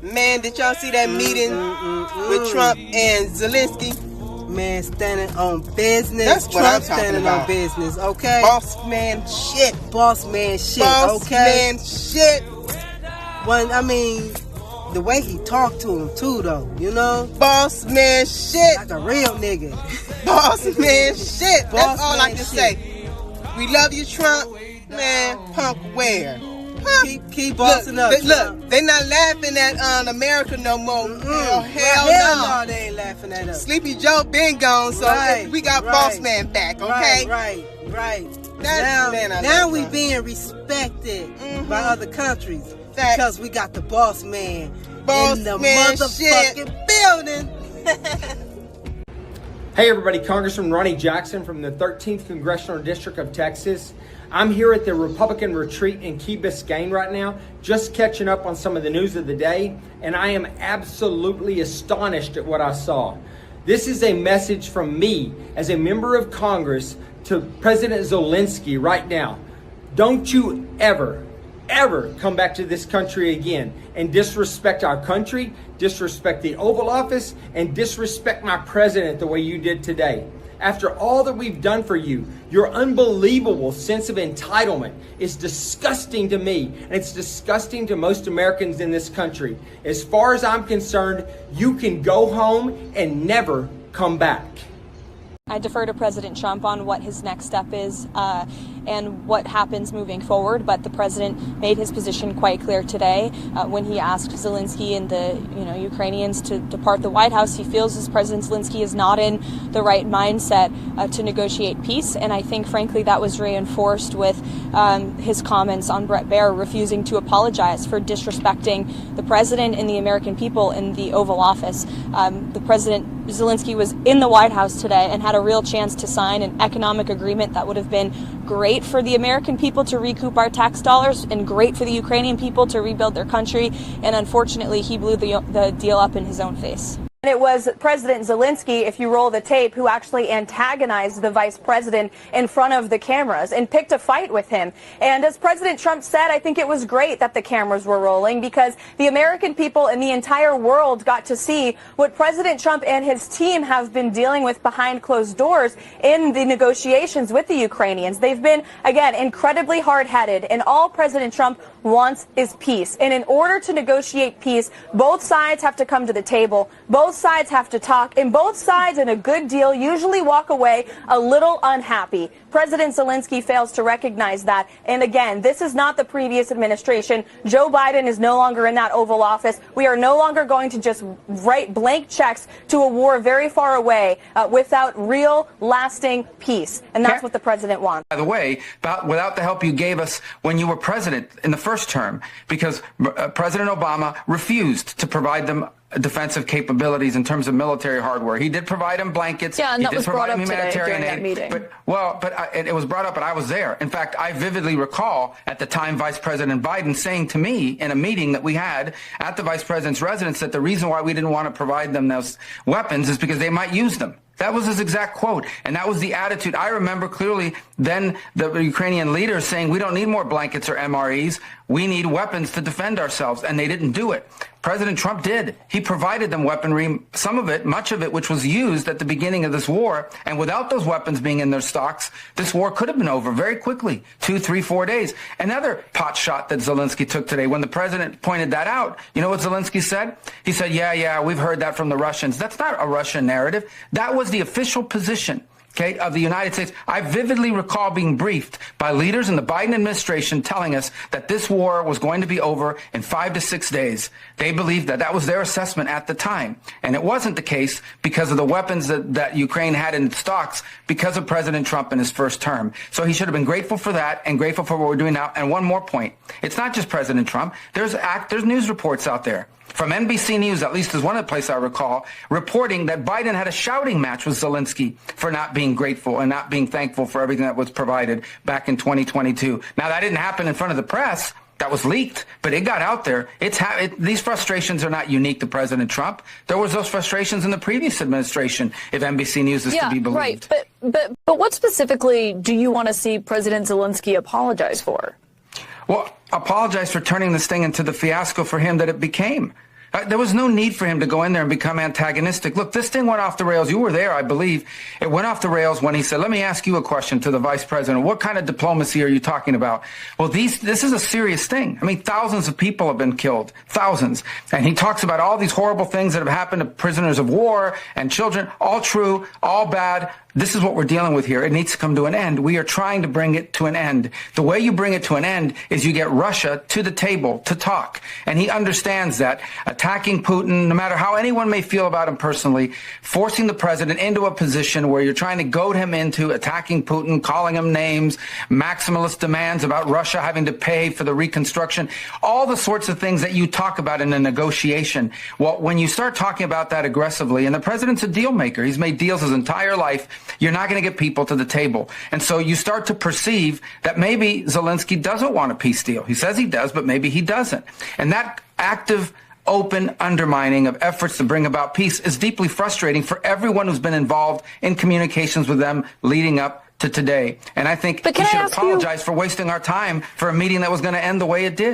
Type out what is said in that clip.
Man, did y'all see that meeting with Trump and Zelensky? Man, standing on business. That's what I'm talking standing about. on business, okay? Boss man shit. Boss man shit, Boss okay? man shit. When, I mean, the way he talked to him too, though, you know? Boss man shit. Like a real nigga. Boss man shit. Boss That's all I man can shit. say. We love you, Trump. Man, punk where? Huh? Keep bossing up. Look, they not laughing at America no more. Hell no, they ain't laughing at us. Sleepy Joe been gone, so we got Boss Man back, okay? Right. That's, now we being respected by other countries because we got the boss man in the motherfucking building. Hey everybody, Congressman Ronnie Jackson from the 13th Congressional District of Texas. I'm here at the Republican retreat in Key Biscayne right now, just catching up on some of the news of the day, and I am absolutely astonished at what I saw. This is a message from me as a member of Congress to President Zelensky right now. Don't you ever come back to this country again and disrespect our country, disrespect the Oval Office, and disrespect my president the way you did today. After all that we've done for you, your unbelievable sense of entitlement is disgusting to me, and it's disgusting to most Americans in this country. As far as I'm concerned, you can go home and never come back. I defer to President Trump on what his next step is and what happens moving forward, but the president made his position quite clear today when he asked Zelensky and the Ukrainians to depart the White House. He feels as President Zelensky is not in the right mindset to negotiate peace, and I think, frankly, that was reinforced with his comments on Bret Baier refusing to apologize for disrespecting the president and the American people in the Oval Office. The President Zelensky was in the White House today and had a real chance to sign an economic agreement that would have been great for the American people to recoup our tax dollars and great for the Ukrainian people to rebuild their country. And unfortunately, he blew the deal up in his own face. And it was President Zelensky, if you roll the tape, who actually antagonized the vice president in front of the cameras and picked a fight with him. And as President Trump said, I think it was great that the cameras were rolling because the American people and the entire world got to see what President Trump and his team have been dealing with behind closed doors in the negotiations with the Ukrainians. They've been, again, incredibly hard-headed, and all President Trump wants is peace. And in order to negotiate peace, both sides have to come to the table. Both sides have to talk, and both sides in a good deal usually walk away a little unhappy. President Zelensky fails to recognize that. And again, this is not the previous administration. Joe Biden is no longer in that Oval Office. We are no longer going to just write blank checks to a war very far away without real, lasting peace. And that's what the president wants. By the way, without the help you gave us when you were president in the first term, because President Obama refused to provide them defensive capabilities in terms of military hardware. He did provide them blankets. Yeah, and he that did was brought provide up humanitarian today during aid. that meeting. But it was brought up, and I was there. In fact, I vividly recall at the time Vice President Biden saying to me in a meeting that we had at the Vice President's residence that the reason why we didn't want to provide them those weapons is because they might use them. That was his exact quote, and that was the attitude. I remember clearly then the Ukrainian leaders saying, we don't need more blankets or MREs. We need weapons to defend ourselves, and they didn't do it. President Trump did. He provided them weaponry, some of it, much of it, which was used at the beginning of this war, and without those weapons being in their stocks, this war could have been over very quickly, 2, 3, 4 days. Another pot shot that Zelensky took today, when the president pointed that out, you know what Zelensky said? He said, yeah, we've heard that from the Russians. That's not a Russian narrative. That was the official position, okay, of the United States. I vividly recall being briefed by leaders in the Biden administration telling us that this war was going to be over in 5 to 6 days. They believed that was their assessment at the time. And it wasn't the case because of the weapons that Ukraine had in its stocks because of President Trump in his first term. So he should have been grateful for that and grateful for what we're doing now. And one more point. It's not just President Trump. There's news reports out there from NBC News, at least is one of the places I recall, reporting that Biden had a shouting match with Zelensky for not being grateful and not being thankful for everything that was provided back in 2022. Now, that didn't happen in front of the press. That was leaked, but it got out there. These frustrations are not unique to President Trump. There was those frustrations in the previous administration, if NBC News is to be believed. Right. But what specifically do you want to see President Zelensky apologize for? Well, apologize for turning this thing into the fiasco for him that it became. There was no need for him to go in there and become antagonistic. Look, this thing went off the rails. You were there, I believe. It went off the rails when he said, let me ask you a question to the vice president. What kind of diplomacy are you talking about? Well, this is a serious thing. I mean, thousands of people have been killed. Thousands. And he talks about all these horrible things that have happened to prisoners of war and children. All true, all bad. This is what we're dealing with here. It needs to come to an end. We are trying to bring it to an end. The way you bring it to an end is you get Russia to the table to talk. And he understands that. Attacking Putin, no matter how anyone may feel about him personally, forcing the president into a position where you're trying to goad him into attacking Putin, calling him names, maximalist demands about Russia having to pay for the reconstruction, all the sorts of things that you talk about in a negotiation. Well, when you start talking about that aggressively, and the president's a deal maker, he's made deals his entire life, you're not going to get people to the table. And so you start to perceive that maybe Zelensky doesn't want a peace deal. He says he does, but maybe he doesn't. And that active, open undermining of efforts to bring about peace is deeply frustrating for everyone who's been involved in communications with them leading up to today. And I think we should apologize for wasting our time for a meeting that was going to end the way it did.